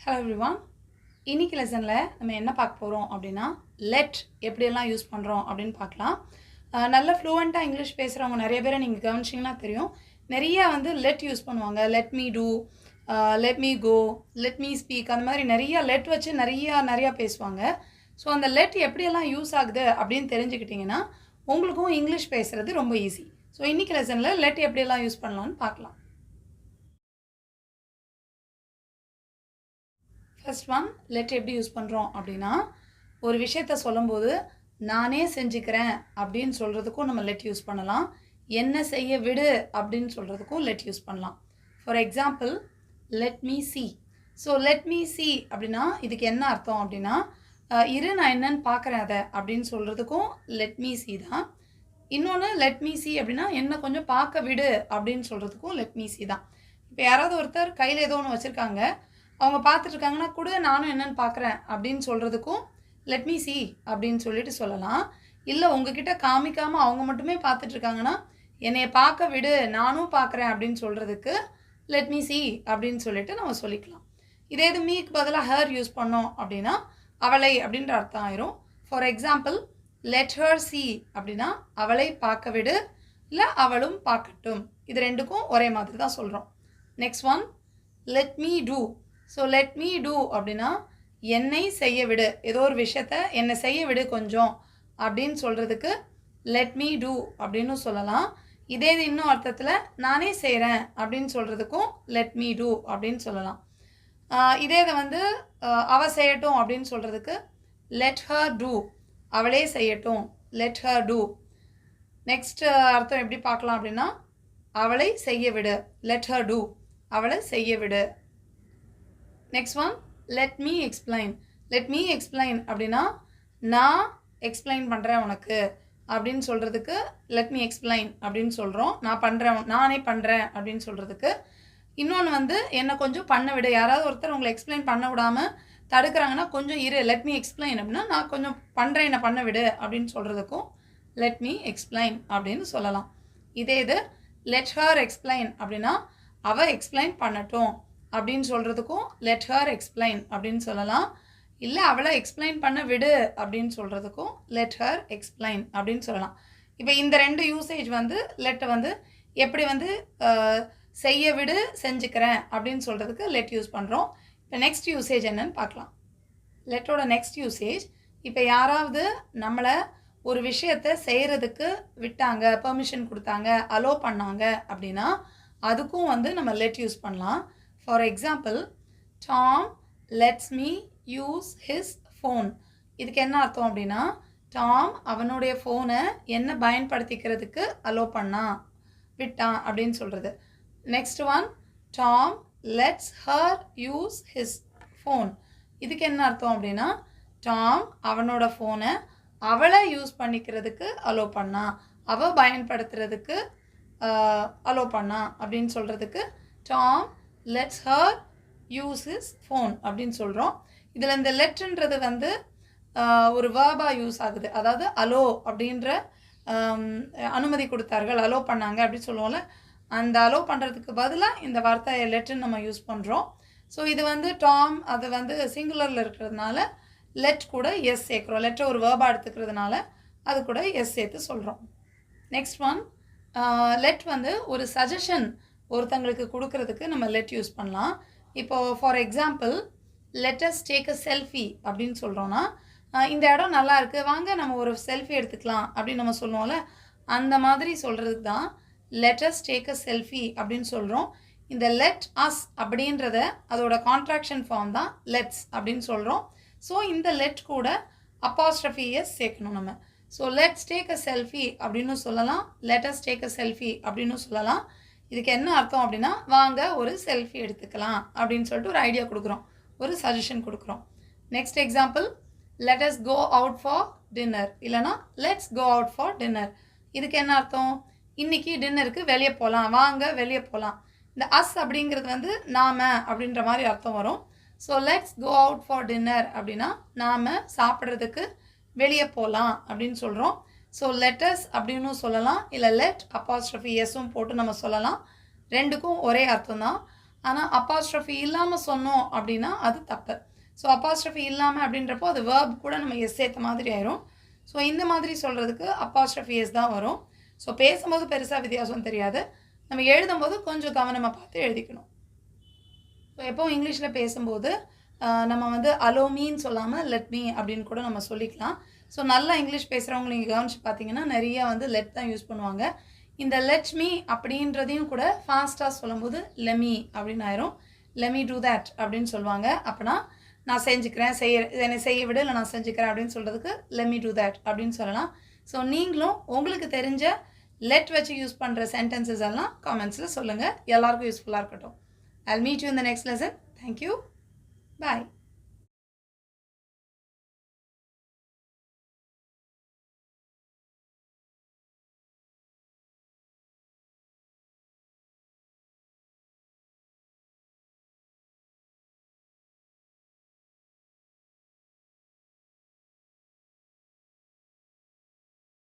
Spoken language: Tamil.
Hello everyone. இன்னைக்கு லெசனில் நம்ம என்ன பார்க்க போகிறோம் அப்படின்னா லெட் எப்படியெல்லாம் யூஸ் பண்ணுறோம் அப்படின்னு பார்க்கலாம். நல்ல ஃப்ளூவெண்ட்டாக இங்கிலீஷ் பேசுகிறவங்க நிறைய பேரை நீங்கள் கவனிச்சிங்கன்னா தெரியும். நிறையா லெட் யூஸ் பண்ணுவாங்க. Let me do, let me go, let me speak, அந்த மாதிரி நிறையா லெட் வச்சு நிறையா பேசுவாங்க. ஸோ அந்த லெட் எப்படியெல்லாம் யூஸ் ஆகுது அப்படின்னு தெரிஞ்சுக்கிட்டிங்கன்னா உங்களுக்கும் இங்கிலீஷ் பேசுகிறது ரொம்ப ஈஸி. ஸோ இன்றைக்கி லெசனில் லெட் எப்படியெல்லாம் யூஸ் பண்ணலான்னு பார்க்கலாம். ஃபர்ஸ்ட் ஒன், லெட் எப்படி யூஸ் பண்ணுறோம் அப்படின்னா, ஒரு விஷயத்த சொல்லும்போது நானே செஞ்சுக்கிறேன் அப்படின்னு சொல்கிறதுக்கும் நம்ம லெட் யூஸ் பண்ணலாம். என்ன செய்ய விடு அப்படின்னு சொல்கிறதுக்கும் லெட் யூஸ் பண்ணலாம். For example, let me see. So let me see அப்படின்னா இதுக்கு என்ன அர்த்தம் அப்படின்னா, இரு நான் என்னன்னு பார்க்குறேன் அதை அப்படின்னு சொல்கிறதுக்கும் லெட் மீ சி தான். இன்னொன்று லெட் மீ சி அப்படின்னா என்ன கொஞ்சம் பார்க்க விடு அப்படின்னு சொல்கிறதுக்கும் லெட் மீ சி தான். இப்போ யாராவது ஒருத்தர் கையில் ஏதோ ஒன்று வச்சுருக்காங்க, அவங்க பார்த்துட்ருக்காங்கன்னா கூட நானும் என்னென்னு பார்க்குறேன் அப்படின்னு சொல்கிறதுக்கும் லெட் மீ சி அப்படின்னு சொல்லிட்டு சொல்லலாம். இல்லை உங்ககிட்ட காமிக்காமல் அவங்க மட்டுமே பார்த்துட்ருக்காங்கன்னா என்னைய பார்க்க விடு நானும் பார்க்குறேன் அப்படின்னு சொல்கிறதுக்கு லெட் மீ சி அப்படின்னு சொல்லிட்டு நம்ம சொல்லிக்கலாம். இதே இது மீக்கு பதிலாக ஹர் யூஸ் பண்ணோம் அப்படின்னா அவளை அப்படின்ற அர்த்தம் ஆயிரும். For example, let her C அப்படின்னா அவளை பார்க்க விடு, இல்லை அவளும் பார்க்கட்டும். இது ரெண்டுக்கும் ஒரே மாதிரி தான் சொல்கிறோம். Next one, let me do. So let me do அப்படின்னா என்னை செய்ய விடு, ஏதோ ஒரு விஷயத்த என்னை செய்ய விடு கொஞ்சம் அப்படின்னு சொல்கிறதுக்கு லெட் மீ டூ அப்படின்னு சொல்லலாம். இதே இது இன்னும் அர்த்தத்தில் நானே செய்கிறேன் அப்படின்னு சொல்கிறதுக்கும் லெட் மீ டூ அப்படின்னு சொல்லலாம். இதே இதை அவ செய்யட்டும் அப்படின்னு சொல்கிறதுக்கு லெட் ஹர் டூ, அவளே செய்யட்டும், லெட் ஹர் டூ. நெக்ஸ்ட் அர்த்தம் எப்படி பார்க்கலாம் அப்படின்னா, அவளை செய்ய விடு, லெட் ஹர் டூ, அவளை செய்ய விடு. Next one, let me explain. Let me explain அப்படின்னா நான் எக்ஸ்பிளைன் பண்ணுறேன் உனக்கு அப்படின்னு சொல்கிறதுக்கு லெட் மீ எக்ஸ்பிளைன் அப்படின்னு சொல்கிறோம். நானே பண்ணுறேன் அப்படின்னு சொல்கிறதுக்கு. இன்னொன்று என்னை கொஞ்சம் பண்ண விடு, யாராவது ஒருத்தர் உங்களை எக்ஸ்பிளைன் பண்ண விடாமல் தடுக்கிறாங்கன்னா கொஞ்சம் இரு, லெட் மீ எக்ஸ்பிளைன் அப்படின்னா நான் கொஞ்சம் பண்ணுறேன் என்னை பண்ண விடு அப்படின்னு சொல்கிறதுக்கும் லெட் மீ எக்ஸ்பிளைன் அப்படின்னு சொல்லலாம். இதே இது லெட் ஹர் எக்ஸ்பிளைன் அப்படின்னா அவள் எக்ஸ்பிளைன் பண்ணட்டும் அப்படின்னு சொல்கிறதுக்கும் லெட் ஹர் எக்ஸ்பிளைன் அப்படின்னு சொல்லலாம். இல்லை அவளை எக்ஸ்பிளைன் பண்ண விடு அப்படின்னு சொல்கிறதுக்கும் லெட் ஹர் எக்ஸ்பிளைன் அப்படின்னு சொல்லலாம். இப்போ இந்த ரெண்டு யூசேஜ் லெட்டை எப்படி செய்ய விடு, செஞ்சுக்கிறேன் அப்படின்னு சொல்கிறதுக்கு லெட் யூஸ் பண்ணுறோம். இப்போ நெக்ஸ்ட் யூசேஜ் என்னன்னு பார்க்கலாம். லெட்டோட நெக்ஸ்ட் யூசேஜ், இப்போ யாராவது நம்மளை ஒரு விஷயத்தை செய்கிறதுக்கு விட்டாங்க, பெர்மிஷன் கொடுத்தாங்க, அலோ பண்ணாங்க அப்படின்னா அதுக்கும் நம்ம லெட் யூஸ் பண்ணலாம். For example, Tom let's me use his phone. இதுக்கு என்ன அர்த்தம் அப்படின்னா, டாம் அவனுடைய ஃபோனை என்ன பயன்படுத்திக்கிறதுக்கு அலோ விட்டான் அப்படின்னு சொல்கிறது. Next one, Tom let's her use his phone. இதுக்கு என்ன அர்த்தம் அப்படின்னா, டாம் அவனோட ஃபோனை அவளை யூஸ் பண்ணிக்கிறதுக்கு அலோ அவள் பயன்படுத்துறதுக்கு அலோ அப்படின்னு சொல்கிறதுக்கு Tom let's her use his phone அப்படின்னு சொல்கிறோம். இதில் இந்த லெட்ன்றது ஒரு வேர்பாக யூஸ் ஆகுது. அதாவது அலோ அப்படின்ற அனுமதி கொடுத்தார்கள், அலோ பண்ணாங்க அப்படின்னு சொல்லுவோம்ல, அந்த அலோ பண்ணுறதுக்கு பதிலாக இந்த வார்த்தை லெட்டுன்னு நம்ம யூஸ் பண்ணுறோம். ஸோ இது டாம் அது சிங்குலரில் இருக்கிறதுனால லெட் கூட எஸ் சேர்க்குறோம். லெட்டை ஒரு வேர்பாக எடுத்துக்கிறதுனால அது கூட எஸ் சேர்த்து சொல்கிறோம். நெக்ஸ்ட் ஒன், லெட் ஒரு சஜஷன் ஒருத்தங்களுக்கு கொடுக்கறதுக்கு நம்ம லெட் யூஸ் பண்ணலாம். இப்போது for example, let us take a selfie அப்படின்னு சொல்கிறோன்னா, இந்த இடம் நல்லா இருக்குது, வாங்க நம்ம ஒரு செல்ஃபி எடுத்துக்கலாம் அப்படின்னு நம்ம சொல்லுவோம்ல, அந்த மாதிரி சொல்கிறதுக்கு தான் let us take a selfie அப்படின்னு சொல்கிறோம். இந்த லெட் அஸ் அப்படின்றத அதோட கான்ட்ராக்ஷன் ஃபார்ம் தான் லெட்ஸ் அப்படின்னு சொல்கிறோம். ஸோ இந்த லெட் கூட அப்பாஸ்ட்ரஃபி எஸ் சேர்க்கணும் நம்ம. So let's take a selfie அப்படின்னு சொல்லலாம், let us take a selfie அப்படின்னு சொல்லலாம். இதுக்கு என்ன அர்த்தம் அப்படின்னா, வாங்க ஒரு செல்ஃபி எடுத்துக்கலாம் அப்படின்னு சொல்லிட்டு ஒரு ஐடியா கொடுக்குறோம், ஒரு சஜஷன் கொடுக்குறோம். Next example, let us go out for dinner, இல்லைனா let's go out for dinner. இதுக்கு என்ன அர்த்தம், இன்றைக்கி டின்னருக்கு வெளியே போகலாம், வாங்க வெளியே போகலாம். இந்த அஸ் அப்படிங்கிறது நாம அப்படின்ற மாதிரி அர்த்தம் வரும். So let's go out for dinner அப்படின்னா நாம் சாப்பிட்றதுக்கு வெளியே போகலாம் அப்படின்னு சொல்கிறோம். ஸோ லெட்டஸ் அப்படின்னு சொல்லலாம், இல்லை லெட் அப்பாஸ்ட்ரஃபி எஸ்ஸும் போட்டு நம்ம சொல்லலாம். ரெண்டுக்கும் ஒரே அர்த்தம் தான். ஆனால் அப்பாஸ்ட்ரஃபி இல்லாமல் சொன்னோம் அப்படின்னா அது தப்பு. ஸோ அப்பாஸ்ட்ரஃபி இல்லாமல் அப்படின்றப்போ அது வேர்ப் கூட நம்ம எஸ் சேர்த்த மாதிரி ஆயிரும். ஸோ இந்த மாதிரி சொல்கிறதுக்கு அப்பாஸ்ட்ரஃபி எஸ் தான் வரும். ஸோ பேசும்போது பெருசாக வித்தியாசம் தெரியாது, நம்ம எழுதும்போது கொஞ்சம் கவனமாக பார்த்து எழுதிக்கணும். ஸோ எப்போவும் இங்கிலீஷில் பேசும்போது நம்ம வந்து அலோ மீன்னு சொல்லாமல் லெட் மீ அப்படின்னு கூட நம்ம சொல்லிக்கலாம். ஸோ நல்லா இங்கிலீஷ் பேசுகிறவங்க நீங்கள் கவனித்து பார்த்தீங்கன்னா நிறைய வந்து லெட் தான் யூஸ் பண்ணுவாங்க. இந்த லெட் மீ அப்படின்றதையும் கூட ஃபாஸ்ட்டாக சொல்லும்போது லெமி அப்படின்னு ஆயிரும். லெமி டூ தேட் அப்படின்னு சொல்லுவாங்க. அப்போனா நான் செஞ்சுக்கிறேன், என்னை செய்ய விட இல்லை நான் செஞ்சுக்கிறேன் அப்படின்னு சொல்கிறதுக்கு லெமி டூ தேட் அப்படின்னு சொல்லலாம். ஸோ நீங்களும் உங்களுக்கு தெரிஞ்ச லெட் வச்சு யூஸ் பண்ணுற சென்டென்சஸ் எல்லாம் காமெண்ட்ஸில் சொல்லுங்கள். எல்லாருக்கும் யூஸ்ஃபுல்லாக இருக்கட்டும். I'll meet you in the next lesson. Thank you. Bye.